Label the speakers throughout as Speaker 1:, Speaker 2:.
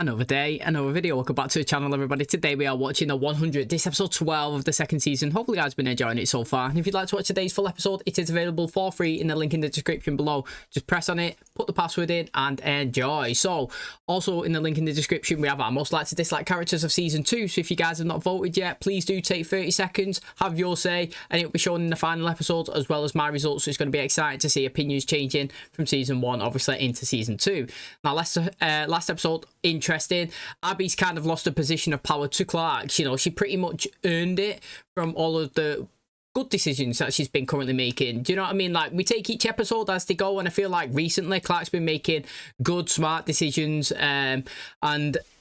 Speaker 1: Another day, another video. Welcome back to the channel, everybody. Today we are watching the 100. This episode 12 of the second season. Hopefully you guys have been enjoying it so far. And if you'd like to watch today's full episode, it is available for free in the link in the description below. Just press on it, put the password in, and enjoy. So, also in the link in the description, we have our most liked to dislike characters of season 2. So if you guys have not voted yet, please do take 30 seconds, have your say, and it will be shown in the final episode as well as my results. So it's going to be exciting to see opinions changing from season 1, obviously, into season 2. Now, last episode, interesting. Abby's kind of lost a position of power to Clark. You know, she pretty much earned it from all of the good decisions that she's been currently making. Do you know what I mean? Like, we take each episode as they go, and I feel like recently Clark's been making good, smart decisions, and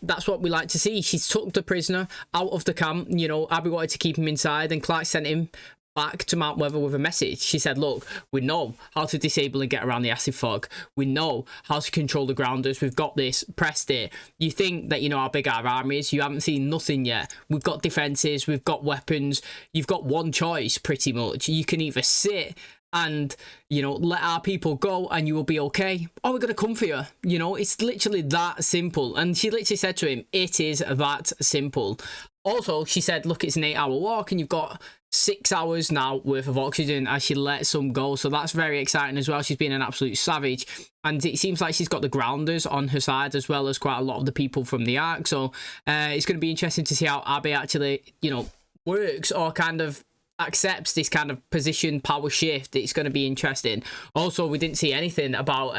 Speaker 1: that's what we like to see. She's took the prisoner out of the camp. You know, Abby wanted to keep him inside, and Clark sent him back to Mount Weather with a message. She said, look, we know how to disable and get around the acid fog. We know how to control the grounders. We've got this. Pressed it. You think that you know how big our army is. You haven't seen nothing yet. We've got defenses. We've got weapons. You've got one choice, pretty much. You can either sit and, you know, let our people go and you will be okay, or we're going to come for you. You know, it's literally that simple. And she literally said to him, it is that simple. Also, she said, look, it's an 8-hour walk and you've got 6 hours now worth of oxygen as she lets some go. So that's very exciting as well. She's been an absolute savage. And it seems like she's got the grounders on her side as well as quite a lot of the people from the Ark. So it's going to be interesting to see how Abby actually, you know, works or kind of accepts this kind of position power shift. It's going to be interesting. Also, we didn't see anything about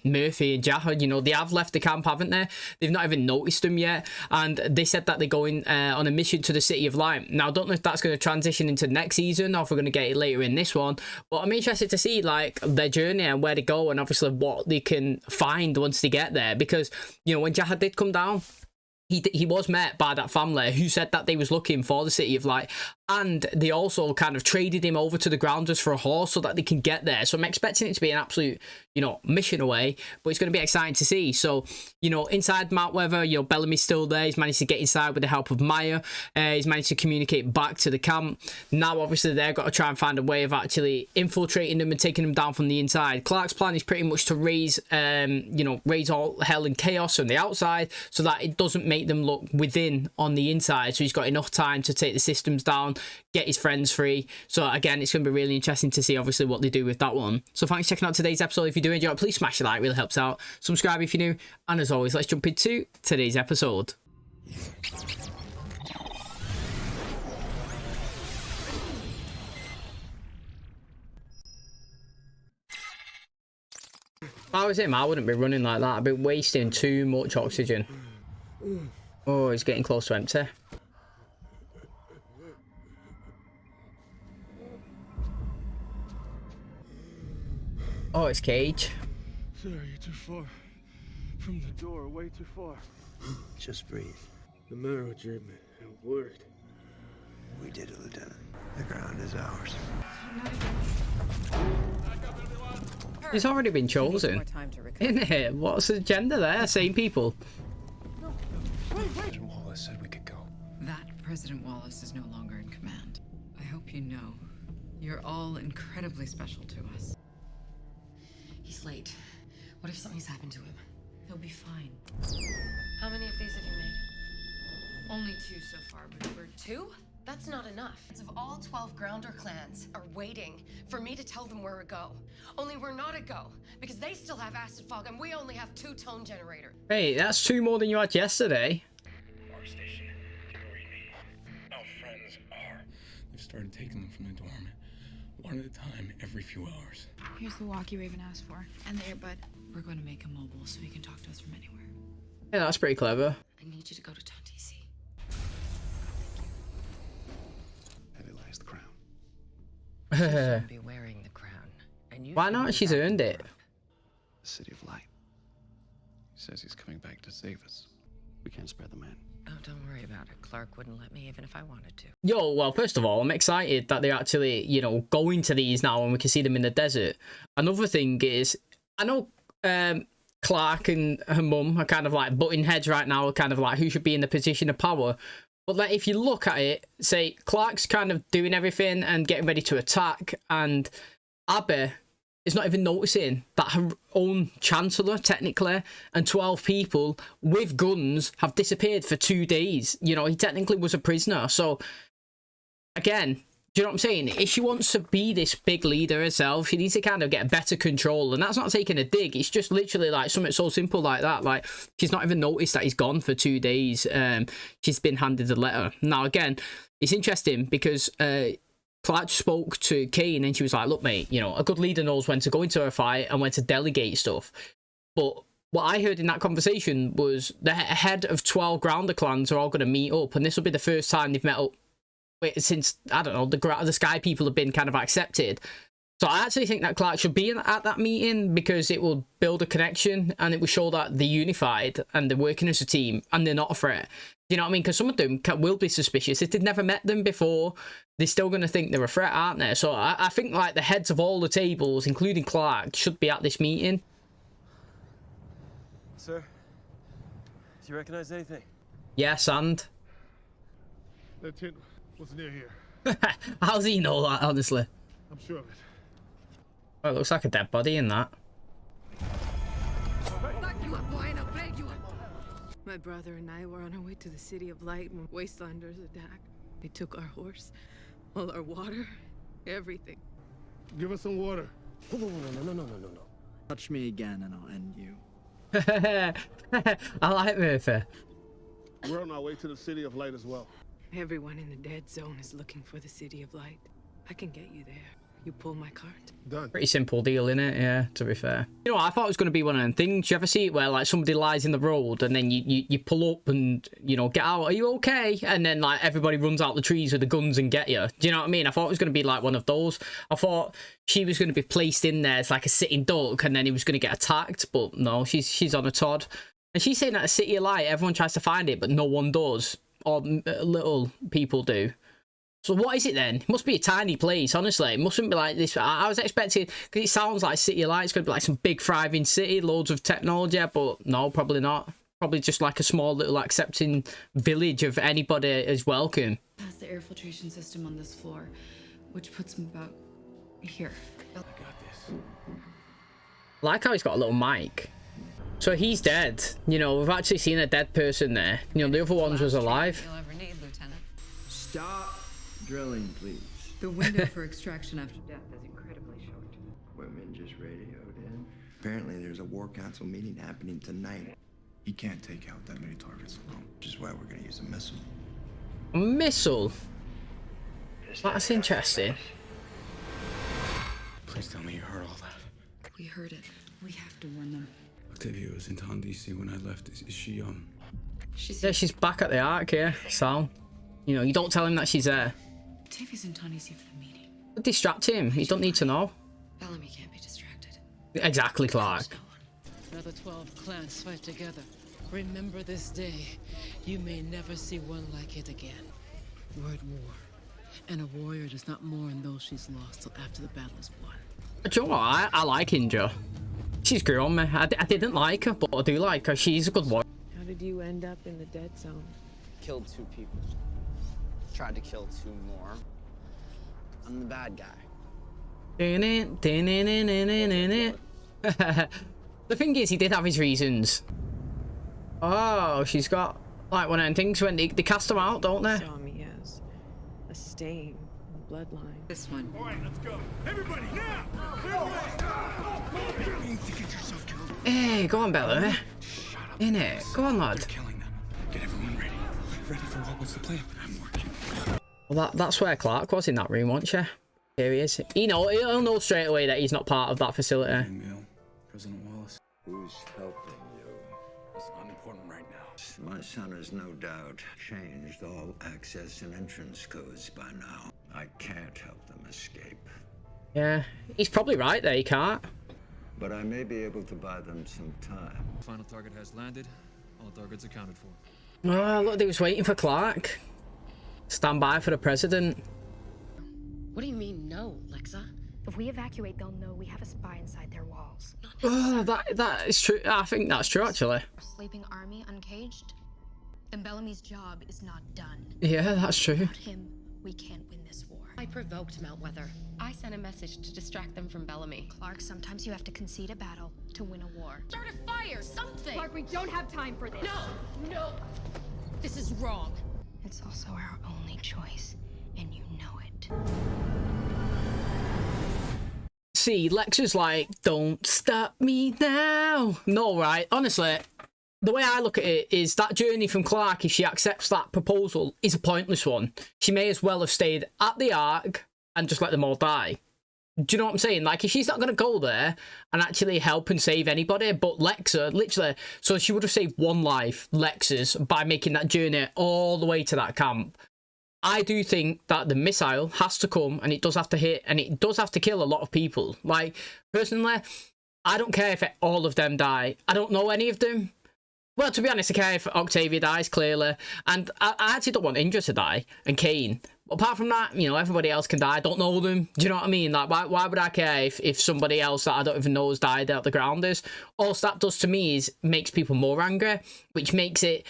Speaker 1: Murphy and Jaha. You know, they have left the camp, haven't they? They've not even noticed them yet, and they said that they're going on a mission to the City of Light. Now, I don't know if that's going to transition into next season or if we're going to get it later in this one, but I'm interested to see like their journey and where they go, and obviously what they can find once they get there. Because, you know, when Jaha did come down, he was met by that family who said that they was looking for the City of Light, and they also kind of traded him over to the grounders for a horse so that they can get there. So I'm expecting it to be an absolute, you know, mission away, but it's going to be exciting to see. So, you know, inside Mount Weather, you know, Bellamy's still there. He's managed to get inside with the help of Maya. He's managed to communicate back to the camp. Now, obviously, they've got to try and find a way of actually infiltrating them and taking them down from the inside. Clark's plan is pretty much to raise, you know, raise all hell and chaos from the outside so that it doesn't make them look within on the inside. So he's got enough time to take the systems down, get his friends free. So again, it's going to be really interesting to see obviously what they do with that one. So thanks for checking out today's episode. If you do enjoy it, please smash the like, really helps out. Subscribe if you're new, and as always, let's jump into today's episode. If I was him, I wouldn't be running like that. I'd be wasting too much oxygen. Oh, he's getting close to empty. Oh, it's KAGE.
Speaker 2: Sir, you're too far from the door, way too far.
Speaker 3: Just breathe.
Speaker 2: The marrow treatment, it worked.
Speaker 3: We did it, Lieutenant. The ground is ours.
Speaker 1: He's already been chosen. Isn't it? What's the agenda there? Same people.
Speaker 2: President Wallace said we could go.
Speaker 4: That President Wallace is no longer in command. I hope you know, you're all incredibly special to us.
Speaker 5: He's late. What if something's happened to him?
Speaker 4: He'll be fine.
Speaker 5: How many of these have you made?
Speaker 4: Only 2 so far, but we're
Speaker 5: 2? That's not enough. It's of all 12 grounder clans are waiting for me to tell them where to go. Only we're not a go, because they still have acid fog and we only have 2 tone generators.
Speaker 1: Hey, that's 2 more than you had yesterday.
Speaker 2: Our station, you read me. Our friends are. They've started taking them from the dorm, one at a time, every few hours.
Speaker 6: Here's the walkie Raven asked for, and the earbud.
Speaker 4: we're going to make him mobile so he can talk to us from anywhere.
Speaker 1: Yeah, that's pretty clever.
Speaker 5: I need you to go to Town TC.
Speaker 3: Heavy lies the crown.
Speaker 5: She'll be wearing the crown. And you
Speaker 1: Why not? She's earned it.
Speaker 3: The City of Light. He says he's coming back to save us. We can't spare the man.
Speaker 5: Oh, don't worry about it. Clark wouldn't let me even if I wanted to.
Speaker 1: Yo, well, first of all, I'm excited that they're actually, you know, going to these now and we can see them in the desert. Another thing is, I know Clark and her mum are kind of like butting heads right now, kind of like who should be in the position of power. But like, if you look at it, say Clark's kind of doing everything and getting ready to attack, and Abby is not even noticing that her own chancellor, technically, and 12 people with guns have disappeared for 2 days. You know, he technically was a prisoner. So, again, do you know what I'm saying? If she wants to be this big leader herself, she needs to kind of get better control. And that's not taking a dig. It's just literally like something so simple like that. Like, she's not even noticed that he's gone for 2 days. She's been handed a letter. Now, again, it's interesting because Clark spoke to Kane and she was like, look, mate, you know, a good leader knows when to go into a fight and when to delegate stuff. But what I heard in that conversation was the head of 12 Grounder clans are all going to meet up. And this will be the first time they've met up since, I don't know, the Sky people have been kind of accepted. So I actually think that Clark should be at that meeting because it will build a connection and it will show that they're unified and they're working as a team and they're not a threat. You know what I mean? Because some of them will be suspicious. If they've never met them before, they're still going to think they're a threat, aren't they? So I think like the heads of all the tables, including Clark, should be at this meeting.
Speaker 7: Sir, do you recognize anything?
Speaker 1: Yes, and?
Speaker 8: That tent was near here.
Speaker 1: How does he know that, honestly?
Speaker 8: I'm sure of it.
Speaker 1: Oh, it looks like a dead body in that.
Speaker 9: My brother and I were on our way to the City of Light when Wastelanders attacked. They took our horse, all our water, everything.
Speaker 8: Give us some water.
Speaker 10: No. Touch me again and I'll end you.
Speaker 1: I like Murphy.
Speaker 8: We're on our way to the City of Light as well.
Speaker 9: Everyone in the dead zone is looking for the City of Light. I can get you there. You pull my cart.
Speaker 8: Done.
Speaker 1: Pretty simple deal, innit? Yeah, to be fair. You know, I thought it was going to be one of them things. You ever see it where, like, somebody lies in the road and then you pull up and, you know, get out. Are you okay? And then, like, everybody runs out the trees with the guns and get you. Do you know what I mean? I thought it was going to be, like, one of those. I thought she was going to be placed in there as, like, a sitting duck and then he was going to get attacked. But, no, she's on a Todd. And she's saying that the City of Light, everyone tries to find it, but no one does. Or little people do. So what is it then? It must be a tiny place, honestly. It mustn't be like this. I was expecting, because it sounds like City of Light, it's going to be like some big thriving city, loads of technology, but no, probably not. Probably just like a small little accepting village of anybody is welcome.
Speaker 4: Has the air filtration system on this floor, which puts him about here.
Speaker 2: I got this.
Speaker 1: I like how he's got a little mic. So he's dead. You know, we've actually seen a dead person there. You know, the other ones was alive.
Speaker 4: You'll ever need, Lieutenant.
Speaker 10: Stop drilling, please.
Speaker 4: The window for extraction after death is incredibly short.
Speaker 11: Women just radioed in. Apparently there's a war council meeting happening tonight.
Speaker 3: He can't take out that many targets alone.
Speaker 11: Which is why we're gonna use a missile.
Speaker 1: A missile? That's interesting.
Speaker 2: Please tell me you heard all that.
Speaker 4: We heard it. We have to warn them.
Speaker 2: Octavia was in town, DC, when I left. Is she,
Speaker 1: Yeah, she's back at the Ark, yeah, Sal. You know, you don't tell him that she's there.
Speaker 4: Octavia's in town, he's here for the meeting.
Speaker 1: Distract him. He don't need to know.
Speaker 5: Bellamy can't be distracted.
Speaker 1: Exactly, Clark.
Speaker 12: Another 12 clans fight together. Remember this day. You may never see one like it again. We're at war. And a warrior does not mourn those she's lost till after the battle is won.
Speaker 1: Do you know what? I like Indra. She's grew on me. I didn't like her, but I do like her. She's a good warrior.
Speaker 9: How did you end up in the dead zone?
Speaker 10: Killed 2 people. Tried to kill 2 more. I'm the bad guy.
Speaker 1: The thing is, he did have his reasons. Oh, she's got like one of them things when they cast them out, don't they?
Speaker 9: Saw me as a stain, a bloodline.
Speaker 4: This one.
Speaker 8: All right, let's go. Everybody, now!
Speaker 1: Hey, go on, Bella. In it. Go on, lad.
Speaker 2: They're killing them. Get everyone ready. Ready for what? What's the plan? I'm working.
Speaker 1: Well, that's where Clark was in that room, wasn't she? Here he is. He'll know straight away that he's not part of that facility.
Speaker 2: Email President Wallace.
Speaker 11: Who's helping you?
Speaker 2: It's unimportant right now.
Speaker 11: My son has no doubt changed all access and entrance codes by now. I can't help them escape.
Speaker 1: Yeah, he's probably right there. He can't.
Speaker 11: But I may be able to buy them some time.
Speaker 13: Final target has landed. All targets accounted for.
Speaker 1: Oh, look, they was waiting for Clark. Stand by for the president.
Speaker 5: What do you mean, no, Lexa?
Speaker 6: If we evacuate, they'll know we have a spy inside their walls.
Speaker 1: Oh, that is true. I think that's true, actually.
Speaker 6: Sleeping army uncaged? Then Bellamy's job is not done.
Speaker 1: Yeah, that's true.
Speaker 6: Without him, we can't win this war.
Speaker 5: I provoked Mount Weather. I sent a message to distract them from Bellamy.
Speaker 6: Clark, sometimes you have to concede a battle to win a war.
Speaker 5: Start a fire, something!
Speaker 6: Clark, we don't have time for this.
Speaker 5: No, no. This is wrong.
Speaker 6: It's also our only choice, and you know it.
Speaker 1: See, Lex is like, don't stop me now. No, right? Honestly, the way I look at it is that journey from Clark, if she accepts that proposal, is a pointless one. She may as well have stayed at the Ark and just let them all die. Do you know what I'm saying? Like, if she's not going to go there and actually help and save anybody, but Lexa, literally, so she would have saved one life, Lexa's, by making that journey all the way to that camp. I do think that the missile has to come, and it does have to hit, and it does have to kill a lot of people. Like, personally, I don't care if all of them die. I don't know any of them. Well, to be honest, I care if Octavia dies, clearly. And I actually don't want Indra to die, and Kane. Apart from that, you know, everybody else can die. I don't know them. Do you know what I mean? Like, why would I care if somebody else that I don't even know has died out the grounders? All that does to me is makes people more angry, which makes it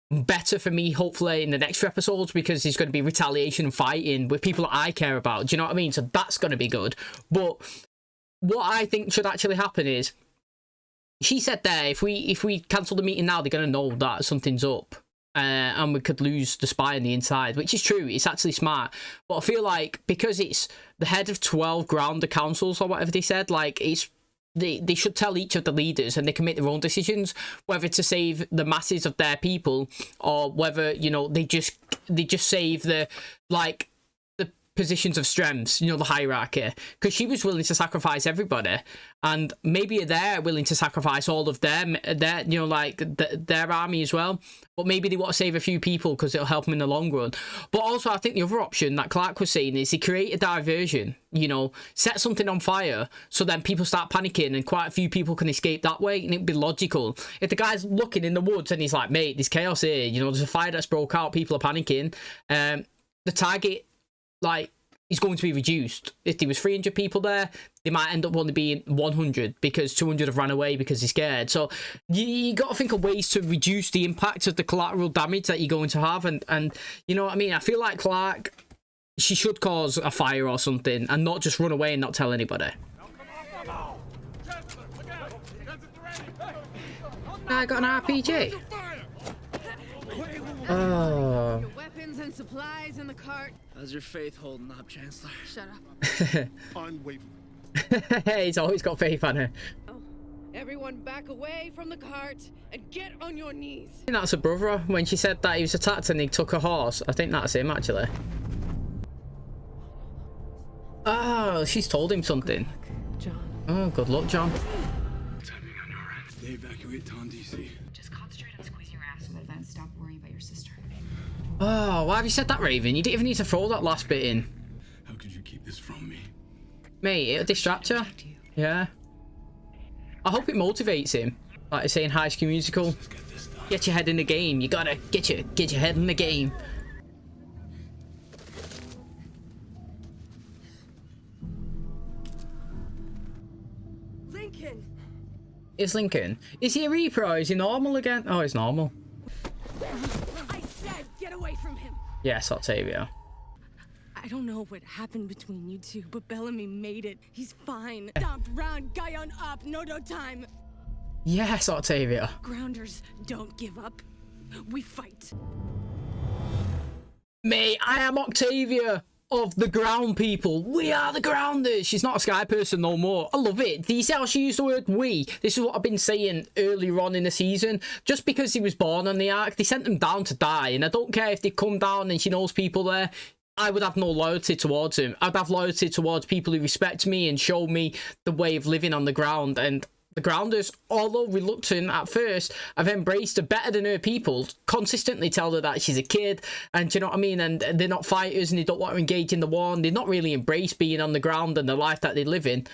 Speaker 1: better for me, hopefully, in the next few episodes, because there's going to be retaliation and fighting with people that I care about. Do you know what I mean? So that's going to be good. But what I think should actually happen is, she said there, if we cancel the meeting now, they're going to know that something's up. And we could lose the spy on the inside, which is true. It's actually smart. But I feel like, because it's the head of 12 grounder councils or whatever they said, like, it's they should tell each of the leaders, and they can make their own decisions, whether to save the masses of their people, or whether, you know, they just save the, like, the positions of strengths, you know, the hierarchy. Because she was willing to sacrifice everybody, and maybe they're willing to sacrifice all of them, their, you know, like their army as well. But maybe they want to save a few people because it'll help them in the long run. But also, I think the other option that Clark was saying is he create a diversion, you know, set something on fire, so then people start panicking and quite a few people can escape that way, and it'd be logical. If the guy's looking in the woods and he's like, mate, there's chaos here, you know, there's a fire that's broke out, people are panicking, the target, like, is going to be reduced. If there was 300 people there, they might end up only being 100 because 200 have ran away because they're scared. So you got to think of ways to reduce the impact of the collateral damage that you're going to have. And you know what I mean? I feel like Clark, she should cause a fire or something and not just run away and not tell anybody. I got an RPG. Oh.
Speaker 9: Weapons and supplies in the cart.
Speaker 10: How's your faith holding up, Chancellor?
Speaker 9: Shut up.
Speaker 8: Unwavering.
Speaker 1: He's always got faith on her.
Speaker 9: Oh, everyone back away from the cart and get on your knees.
Speaker 1: I think that's her brother when she said that he was attacked and he took a horse. I think that's him, actually. Oh, she's told him something.
Speaker 9: John.
Speaker 1: Oh, good luck, John.
Speaker 2: What's happening on your end? They evacuate town, DC.
Speaker 4: Just concentrate on squeezing your ass to that event. Stop worrying about your sister.
Speaker 1: Oh, why have you said that, Raven? You didn't even need to throw that last bit in.
Speaker 2: How could you keep this from me?
Speaker 1: Mate, it'll distract you. Yeah. I hope it motivates him. Like I say in High School Musical, get your head in the game. You gotta get your head in the game.
Speaker 9: Lincoln.
Speaker 1: Is Lincoln? Is he a Reaper or is he normal again? Oh, he's normal.
Speaker 9: I said get away from him.
Speaker 1: Yes, Octavia.
Speaker 9: I don't know what happened between you two, but Bellamy made it. He's fine. Stomped round, guy on up, no time.
Speaker 1: Yes, Octavia.
Speaker 9: Grounders don't give up. We fight.
Speaker 1: Mate, I am Octavia of the ground people. We are the grounders. She's not a sky person no more. I love it. Do you see how she used the word we? This is what I've been saying earlier on in the season. Just because he was born on the Ark, they sent him down to die. And I don't care if they come down and she knows people there. I would have no loyalty towards him. I'd have loyalty towards people who respect me and show me the way of living on the ground. And the grounders, although reluctant at first, have embraced her better than her people. Consistently tell her that she's a kid, and do you know what I mean? And they're not fighters, and they don't want to engage in the war, and they're not really embrace being on the ground and the life that they live in.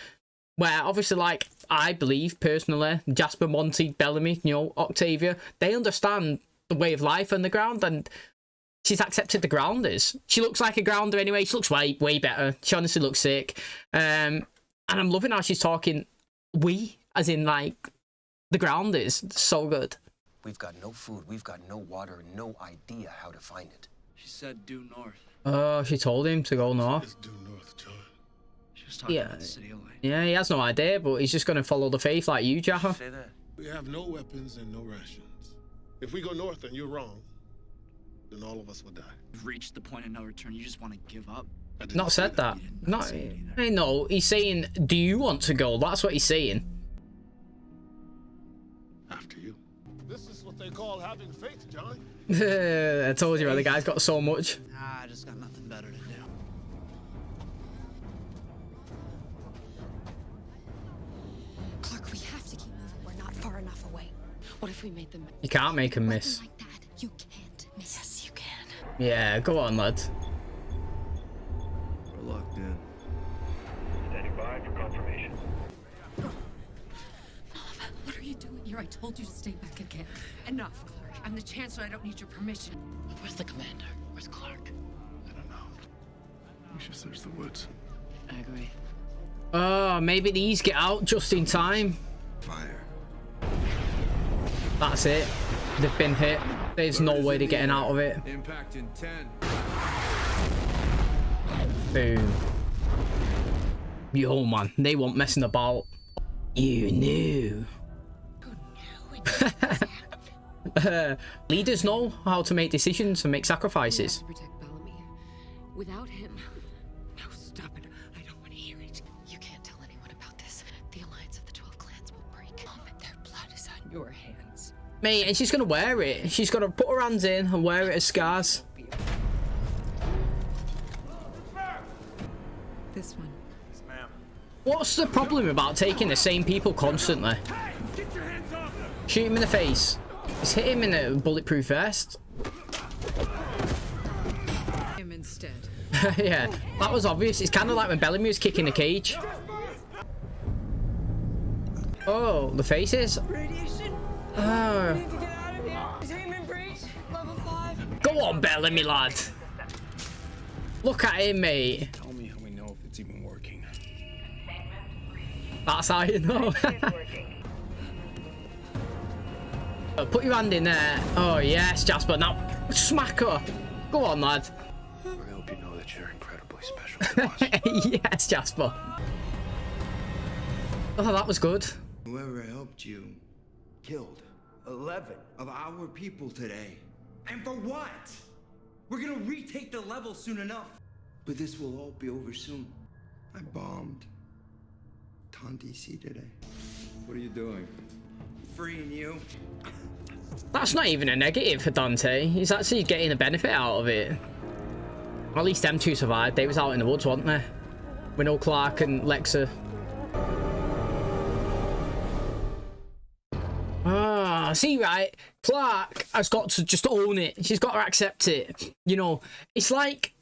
Speaker 1: Where obviously, like, I believe personally, Jasper, Monty, Bellamy, you know, Octavia, they understand the way of life on the ground, and she's accepted the grounders. She looks like a grounder anyway. She looks way better. She honestly looks sick. And I'm loving how she's talking we, as in, like, the grounders. So good.
Speaker 14: We've got no food, we've got no water, and no idea how to find it.
Speaker 10: She said due north.
Speaker 1: Oh, she told him to go north.
Speaker 8: It's due north, John.
Speaker 10: She was talking about the city of light.
Speaker 1: Yeah, he has no idea, but he's just gonna follow the faith like you, Jaffa.
Speaker 10: Say that.
Speaker 8: We have no weapons and no rations. If we go north and you're wrong, then all of us will die.
Speaker 10: You've reached the point of no return. You just want to give up.
Speaker 1: Not said that. Not. No, he's saying, do you want to go? That's what he's saying.
Speaker 8: After you. This is what they call having faith, John.
Speaker 1: I told you, the guy's got so much.
Speaker 10: Nah, I just got nothing better to do.
Speaker 6: Clark, we have to keep moving. We're not far enough away. What if we made them?
Speaker 1: You can't make him miss.
Speaker 6: Like that, you can't miss. Yes, you can.
Speaker 1: Yeah, go on, lad.
Speaker 3: We're locked in.
Speaker 7: Standing by for confirmation.
Speaker 4: Mom, what are you doing here? I told you to stay back again. Enough, Clark. I'm the Chancellor. I don't need your permission.
Speaker 12: Where's the commander? Where's Clark?
Speaker 3: I don't know. We should search the woods.
Speaker 12: I agree.
Speaker 1: Oh, maybe these get out just in time.
Speaker 3: Fire.
Speaker 1: That's it. They've been hit. There's no way they're getting out of it.
Speaker 13: Impact in 10.
Speaker 1: Boom. Yo, man. They weren't messing about. You knew. Leaders know how to make decisions and make sacrifices.
Speaker 4: Protect Bellamy. Without him. No, stop it. I don't want to hear it.
Speaker 6: You can't tell anyone about this. The alliance of the 12 clans will break.
Speaker 4: Mom, their blood is on your hands.
Speaker 1: Mate, and she's gonna wear it. She's gonna put her hands in and wear it as scars.
Speaker 4: This one.
Speaker 7: Yes, ma'am.
Speaker 1: What's the problem about taking the same people constantly?
Speaker 8: Hey, get your hands off them!
Speaker 1: Shoot him in the face. Just hit him in a bulletproof vest.
Speaker 4: Him instead.
Speaker 1: Yeah, that was obvious. It's kind of like when Bellamy was kicking the cage. Oh, the faces.
Speaker 9: Radiation.
Speaker 1: Oh.
Speaker 9: We need to get out of here. Containment breach. Level 5.
Speaker 1: Go on, Bellamy, lad. Look at him, mate.
Speaker 2: Tell me how we know if it's even working.
Speaker 1: That's how you know. Put your hand in there. Oh, yes, Jasper. Now, smack her. Go on, lad.
Speaker 3: We're gonna help you know that you're incredibly special to us.
Speaker 1: Yes, Jasper. Oh, that was good.
Speaker 14: Whoever helped you killed 11 of our people today. And for what? We're gonna retake the level soon enough. But this will all be over soon. I bombed Ton DC today.
Speaker 3: What are you doing?
Speaker 14: Freeing you.
Speaker 1: That's not even a negative for Dante. He's actually getting a benefit out of it. At least them two survived. They was out in the woods, weren't they? With no Clark and Lexa. Ah, see, right? Clark has got to just own it. She's got to accept it. You know, it's like,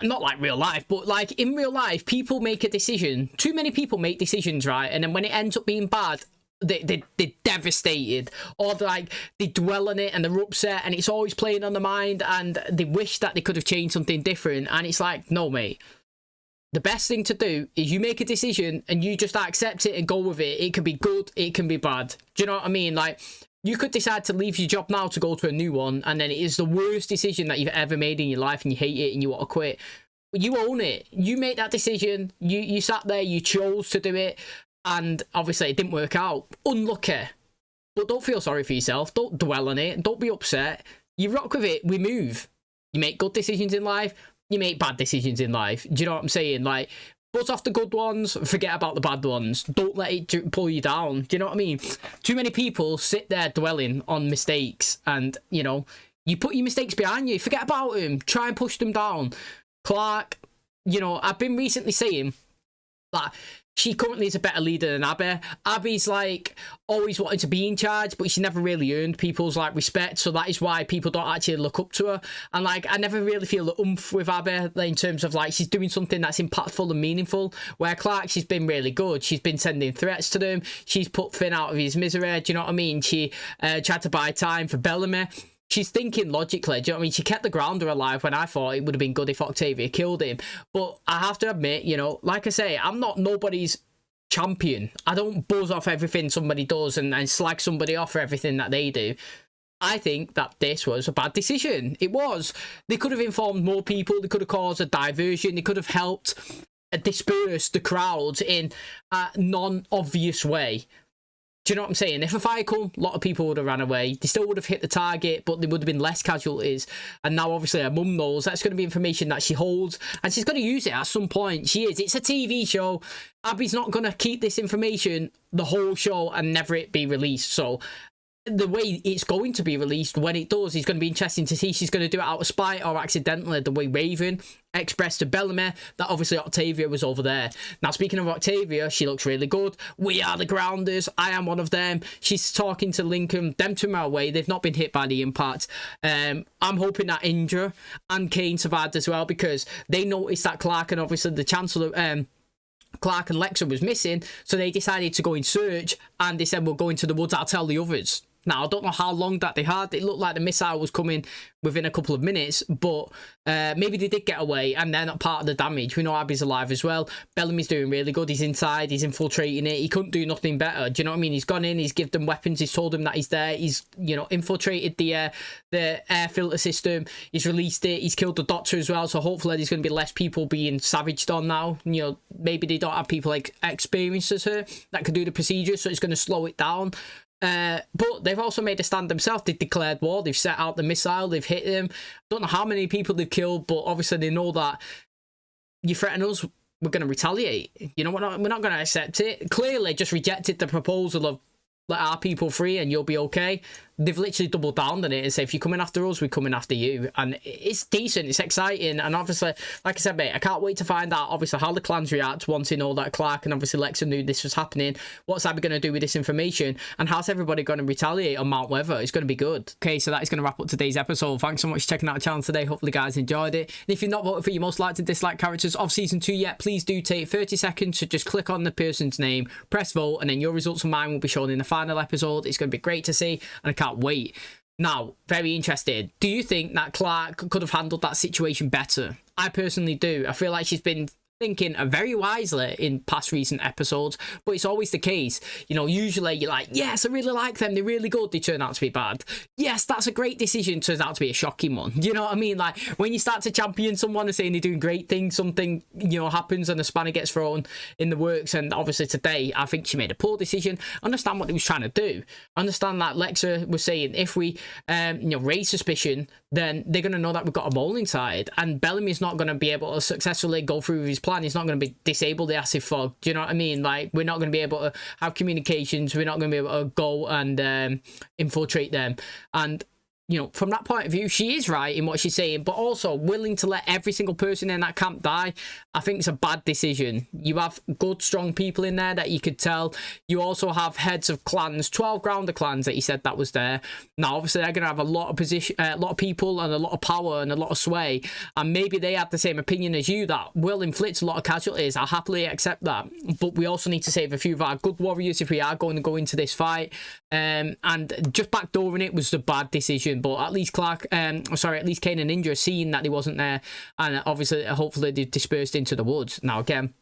Speaker 1: not like real life, but like in real life, people make a decision. Too many people make decisions, right? And then when it ends up being bad, they're devastated, or they dwell on it and they're upset, and it's always playing on the mind, and they wish that they could have changed something different. And it's like, no, mate. The best thing to do is you make a decision and you just accept it and go with it. It can be good, it can be bad. Do you know what I mean? Like, you could decide to leave your job now to go to a new one, and then it is the worst decision that you've ever made in your life and you hate it and you want to quit. You own it. You make that decision. You sat there, you chose to do it, and obviously it didn't work out. Unlucky. But don't feel sorry for yourself. Don't dwell on it. Don't be upset. You rock with it. We move. You make good decisions in life. You make bad decisions in life. Do you know what I'm saying? Like, buzz off the good ones, forget about the bad ones. Don't let it pull you down. Do you know what I mean? Too many people sit there dwelling on mistakes, and, you know, you put your mistakes behind you. Forget about them. Try and push them down. Clark, you know, I've been recently saying that she currently is a better leader than Abby. Abby's like always wanted to be in charge, but she never really earned people's like respect. So that is why people don't actually look up to her. And like, I never really feel the oomph with Abby in terms of like she's doing something that's impactful and meaningful. Where Clark, she's been really good. She's been sending threats to them. She's put Finn out of his misery. Do you know what I mean? She tried to buy time for Bellamy. She's thinking logically, do you know what I mean? She kept the grounder alive when I thought it would have been good if Octavia killed him. But I have to admit, you know, like I say, I'm not nobody's champion. I don't buzz off everything somebody does and slag somebody off for everything that they do. I think that this was a bad decision. It was. They could have informed more people. They could have caused a diversion. They could have helped disperse the crowds in a non-obvious way. Do you know what I'm saying? If a fire come, a lot of people would have ran away. They still would have hit the target, but there would have been less casualties. And now, obviously, her mum knows. That's going to be information that she holds, and she's going to use it at some point. She is. It's a TV show. Abby's not going to keep this information the whole show and never it be released. So the way it's going to be released, when it does, is going to be interesting to see. She's going to do it out of spite or accidentally, the way Raven expressed to Bellamy that obviously Octavia was over there. Now, speaking of Octavia, she looks really good. We are the Grounders. I am one of them. She's talking to Lincoln. Them two are away. They've not been hit by the impact. I'm hoping that Indra and Kane survived as well, because they noticed that Clark and obviously the Chancellor, Clark and Lexa was missing, so they decided to go in search, and they said, we'll go into the woods, I'll tell the others. Now, I don't know how long that they had. It looked like the missile was coming within a couple of minutes, but maybe they did get away and they're not part of the damage. We know Abby's alive as well. Bellamy's doing really good. He's inside. He's infiltrating it. He couldn't do nothing better. Do you know what I mean? He's gone in. He's given them weapons. He's told them that he's there. He's, you know, infiltrated the air filter system. He's released it. He's killed the doctor as well. So hopefully there's going to be less people being savaged on now. You know, maybe they don't have people like experienced as her that could do the procedure, so it's going to slow it down. But they've also made a stand themselves. They've declared war. They've set out the missile. They've hit them. Don't know how many people they've killed, but obviously they know that you threaten us, we're going to retaliate. You know, we're not going to accept it. Clearly just rejected the proposal of let our people free and you'll be okay. They've literally doubled down on it and said, if you're coming after us, we're coming after you. And it's decent, it's exciting, and obviously, like I said, mate, I can't wait to find out obviously how the clans react once they know that Clark and obviously Lexa knew this was happening. What's Abby going to do with this information, and how's everybody going to retaliate on Mount Weather? It's going to be good. Okay, so that is going to wrap up today's episode. Thanks so much for checking out the channel today. Hopefully you guys enjoyed it. And if you've not voted for your most liked and disliked characters of season 2 yet, please do take 30 seconds to just click on the person's name, press vote, and then your results of mine will be shown in the final episode. It's going to be great to see, and I can't wait. Now, very interested. Do you think that Clark could have handled that situation better? I personally do. I feel like she's been thinking very wisely in past recent episodes, but it's always the case. You know, usually you're like, yes, I really like them, they're really good, they turn out to be bad. Yes, that's a great decision, turns out to be a shocking one. Do you know what I mean? Like, when you start to champion someone and saying they're doing great things, something, you know, happens and a spanner gets thrown in the works. And obviously today, I think she made a poor decision. I understand what he was trying to do. I understand that Lexa was saying, if we, you know, raise suspicion, then they're going to know that we've got a mole inside, and Bellamy's not going to be able to successfully go through with his plan. He's not going to be disable the acid fog. Do you know what I mean? Like, we're not going to be able to have communications. We're not going to be able to go and infiltrate them. And, you know, from that point of view, she is right in what she's saying, but also willing to let every single person in that camp die. I think it's a bad decision. You have good, strong people in there that you could tell. You also have heads of clans, 12 grounder clans that he said that was there. Now, obviously, they're going to have a lot of people and a lot of power and a lot of sway. And maybe they have the same opinion as you that will inflict a lot of casualties. I'll happily accept that. But we also need to save a few of our good warriors if we are going to go into this fight. And just backdooring it was the bad decision. But at least at least Kane and Indra seeing that he wasn't there, and obviously, hopefully, they've dispersed into the woods. Now, again,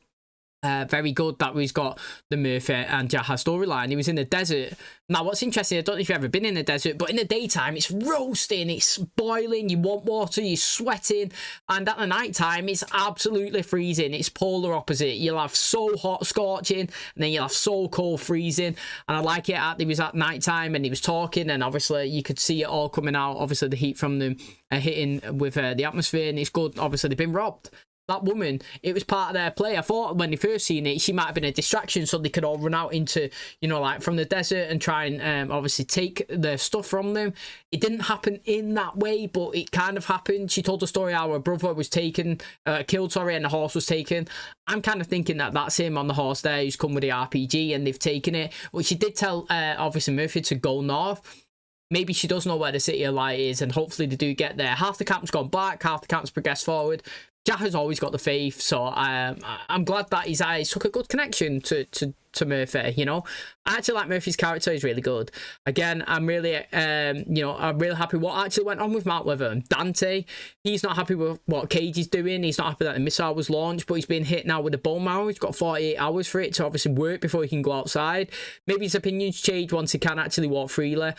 Speaker 1: very good that we've got the Murphy and Jaha storyline. He was in the desert. Now, what's interesting, I don't know if you've ever been in the desert, but in the daytime, it's roasting, it's boiling, you want water, you're sweating, and at the night time, it's absolutely freezing. It's polar opposite. You'll have so hot, scorching, and then you'll have so cold, freezing. And I like it he was at night time, and he was talking, and obviously, you could see it all coming out. Obviously, the heat from them hitting with the atmosphere, and it's good. Obviously, they've been robbed. That woman, it was part of their play. I thought when they first seen it, she might have been a distraction so they could all run out into, you know, like from the desert and try and obviously take the stuff from them. It didn't happen in that way, but it kind of happened. She told the story how her brother was killed, and the horse was taken. I'm kind of thinking that that's him on the horse there who's come with the RPG and they've taken it. But she did tell, obviously, Murphy to go north. Maybe she does know where the City of Light is, and hopefully they do get there. Half the camp's gone back, half the camp's progressed forward. Jack has always got the faith, so I'm glad that his eyes took a good connection to Murphy. You know, I actually like Murphy's character; he's really good. Again, I'm really, you know, I'm really happy what actually went on with Mount Weather. Dante, he's not happy with what KAGE is doing. He's not happy that the missile was launched, but he's been hit now with a bone marrow. He's got 48 hours for it to obviously work before he can go outside. Maybe his opinions change once he can actually walk freely.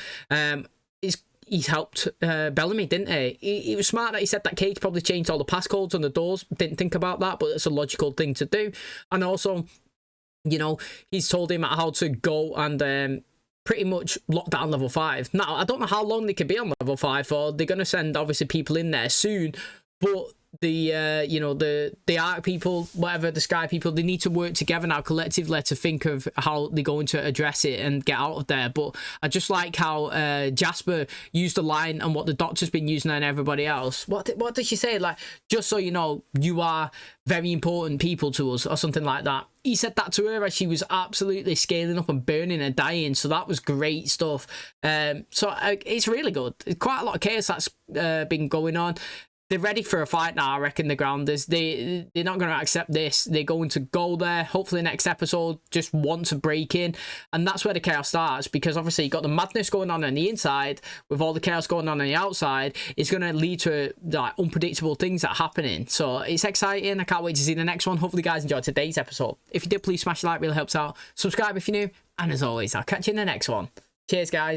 Speaker 1: he's helped Bellamy, didn't he? He was smart that he said that KAGE probably changed all the passcodes on the doors. Didn't think about that, but it's a logical thing to do. And also, you know, he's told him how to go and pretty much lock down level 5. Now, I don't know how long they could be on level 5 for. They're going to send, obviously, people in there soon, but the you know, the Ark people, whatever, the Sky people, they need to work together now collectively to think of how they're going to address it and get out of there. But I just like how Jasper used the line and what the Doctor's been using on everybody else. What did she say? Like, just so you know, you are very important people to us, or something like that. He said that to her as she was absolutely scaling up and burning and dying. So that was great stuff. So it's really good. Quite a lot of chaos that's been going on. They're ready for a fight now, I reckon, the Grounders. They're not going to accept this. They're going to go there. Hopefully next episode, just want to break in. And that's where the chaos starts, because obviously you've got the madness going on the inside with all the chaos going on the outside. It's going to lead to like unpredictable things that are happening. So it's exciting. I can't wait to see the next one. Hopefully you guys enjoyed today's episode. If you did, please smash a like. Really helps out. Subscribe if you're new. And as always, I'll catch you in the next one. Cheers, guys.